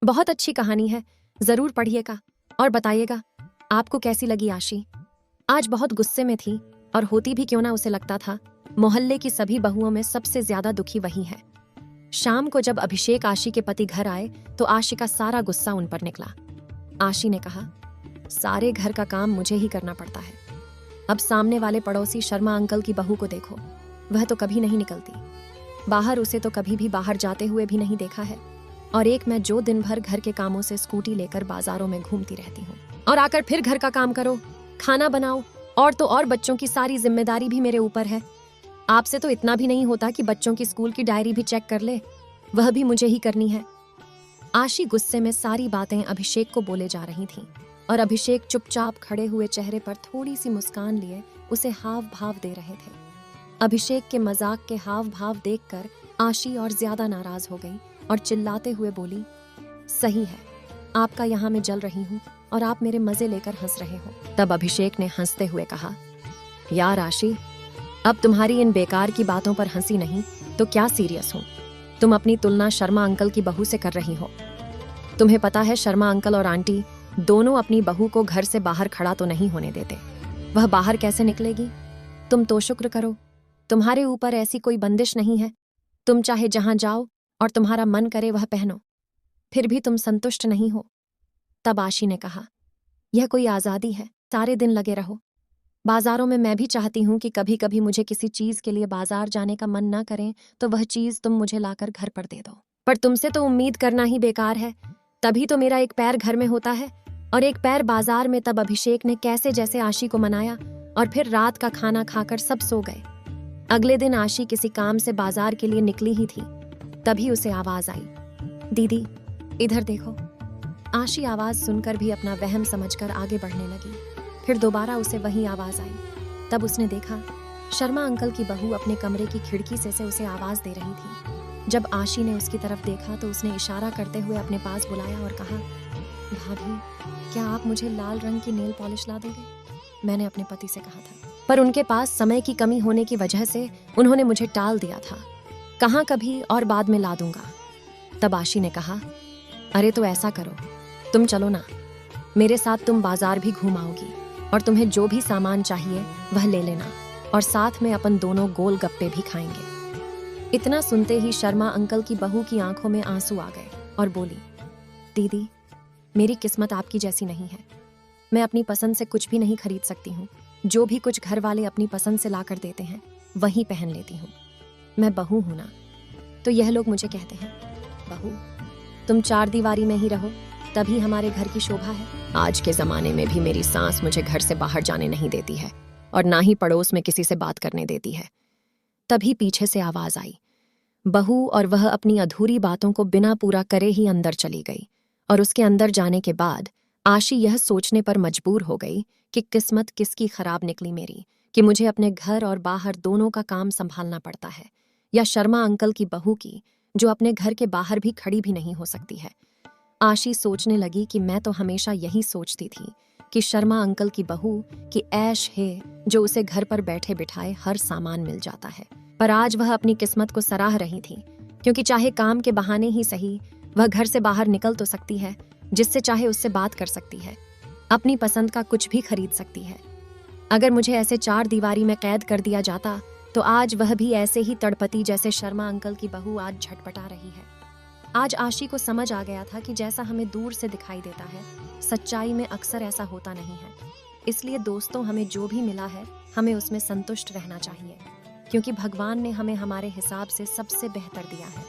बहुत अच्छी कहानी है, जरूर पढ़िएगा और बताइएगा आपको कैसी लगी। आशी आज बहुत गुस्से में थी और होती भी क्यों ना उसे लगता था मोहल्ले की सभी बहुओं में सबसे ज्यादा दुखी वही है। शाम को जब अभिषेक आशी के पति घर आए तो आशी का सारा गुस्सा उन पर निकला। आशी ने कहा, सारे घर का काम मुझे ही करना पड़ता है। अब सामने वाले पड़ोसी शर्मा अंकल की बहू को देखो, वह तो कभी नहीं निकलती बाहर, उसे तो कभी भी बाहर जाते हुए भी नहीं देखा है। और एक मैं जो दिन भर घर के कामों से स्कूटी लेकर बाजारों में घूमती रहती हूँ और आकर फिर घर का काम करो, खाना बनाओ, और तो और बच्चों की सारी जिम्मेदारी भी मेरे ऊपर है। आपसे तो इतना भी नहीं होता कि बच्चों की स्कूल की डायरी भी चेक कर ले, वह भी मुझे ही करनी है। आशी गुस्से में सारी बातें अभिषेक को बोले जा रही थीं और अभिषेक चुपचाप खड़े हुए चेहरे पर थोड़ी सी मुस्कान लिए उसे हाव भाव दे रहे थे। अभिषेक के मजाक के हाव भाव देखकर आशी और ज्यादा नाराज हो गई और चिल्लाते हुए बोली, सही है, आपका यहाँ मैं जल रही हूँ और आप मेरे मजे लेकर हंस रहे हो। तब अभिषेक ने हंसते हुए कहा, यार आशी, अब तुम्हारी इन बेकार की बातों पर हंसी नहीं तो क्या सीरियस हूँ। तुम अपनी तुलना शर्मा अंकल की बहू से कर रही हो। तुम्हें पता है शर्मा अंकल और आंटी दोनों अपनी बहू को घर से बाहर खड़ा तो नहीं होने देते। वह बाहर कैसे निकलेगी? तुम तो शुक्र करो, तुम्हारे ऊपर ऐसी कोई बंदिश नहीं है। तुम चाहे जहां जाओ और तुम्हारा मन करे वह पहनो, फिर भी तुम संतुष्ट नहीं हो। तब आशी ने कहा, यह कोई आज़ादी है, सारे दिन लगे रहो बाजारों में। मैं भी चाहती हूँ कि कभी कभी मुझे किसी चीज के लिए बाजार जाने का मन ना करें तो वह चीज तुम मुझे लाकर घर पर दे दो, पर तुमसे तो उम्मीद करना ही बेकार है। तभी तो मेरा एक पैर घर में होता है और एक पैर बाजार में। तब अभिषेक ने कैसे जैसे आशी को मनाया और फिर रात का खाना खाकर सब सो गए। अगले दिन आशी किसी काम से बाजार के लिए निकली ही थी, तभी उसे आवाज आई, दीदी इधर देखो। आशी आवाज सुनकर भी अपना वहम समझकर आगे बढ़ने लगी। फिर दोबारा उसे वही आवाज आई। तब उसने देखा शर्मा अंकल की बहू अपने कमरे की खिड़की से उसे आवाज दे रही थी। जब आशी ने उसकी तरफ देखा तो उसने इशारा करते हुए अपने पास बुलाया और कहा, भाभी क्या आप मुझे लाल रंग की नेल पॉलिश ला दोगे? मैंने अपने पति से कहा था, पर उनके पास समय की कमी होने की वजह से उन्होंने मुझे टाल दिया था। कहाँ कभी और बाद में ला दूंगा। तब आशी ने कहा, अरे तो ऐसा करो, तुम चलो ना, मेरे साथ तुम बाजार भी घूम आओगी और तुम्हें जो भी सामान चाहिए वह ले लेना और साथ में अपन दोनों गोल गप्पे भी खाएंगे। इतना सुनते ही शर्मा अंकल की बहू की आंखों में आंसू आ गए और बोली, दीदी मेरी किस्मत आपकी जैसी नहीं है। मैं अपनी पसंद से कुछ भी नहीं खरीद सकती हूँ। जो भी कुछ घर वाले अपनी पसंद से ला कर देते हैं वही पहन लेती हूँ। मैं बहू हूं ना, तो यह लोग मुझे कहते हैं, बहू तुम चार दीवारी में ही रहो, तभी हमारे घर की शोभा है। आज के जमाने में भी मेरी सास मुझे घर से बाहर जाने नहीं देती है और ना ही पड़ोस में किसी से बात करने देती है। तभी पीछे से आवाज आई। बहू और वह अपनी अधूरी बातों को बिना पूरा करे ही अंदर चली गई और उसके अंदर जाने के बाद आशी यह सोचने पर मजबूर हो गई कि किस्मत किसकी खराब निकली मेरी, कि मुझे अपने घर और बाहर दोनों का काम संभालना पड़ता है, या शर्मा अंकल की बहू की जो अपने घर के बाहर भी खड़ी भी नहीं हो सकती है। आशी सोचने लगी कि मैं तो हमेशा यही सोचती थी कि शर्मा अंकल की बहू की ऐश है जो उसे घर पर बैठे बिठाए हर सामान मिल जाता है। पर आज वह अपनी किस्मत को सराह रही थी, क्योंकि चाहे काम के बहाने ही सही वह घर से बाहर निकल तो सकती है, जिससे चाहे उससे बात कर सकती है, अपनी पसंद का कुछ भी खरीद सकती है। अगर मुझे ऐसे चार दीवारी में कैद कर दिया जाता तो आज वह भी ऐसे ही तड़पती जैसे शर्मा अंकल की बहू आज झटपटा रही है। आज आशी को समझ आ गया था कि जैसा हमें दूर से दिखाई देता है, सच्चाई में अक्सर ऐसा होता नहीं है। इसलिए दोस्तों, हमें जो भी मिला है हमें उसमें संतुष्ट रहना चाहिए, क्योंकि भगवान ने हमें हमारे हिसाब से सबसे बेहतर दिया है।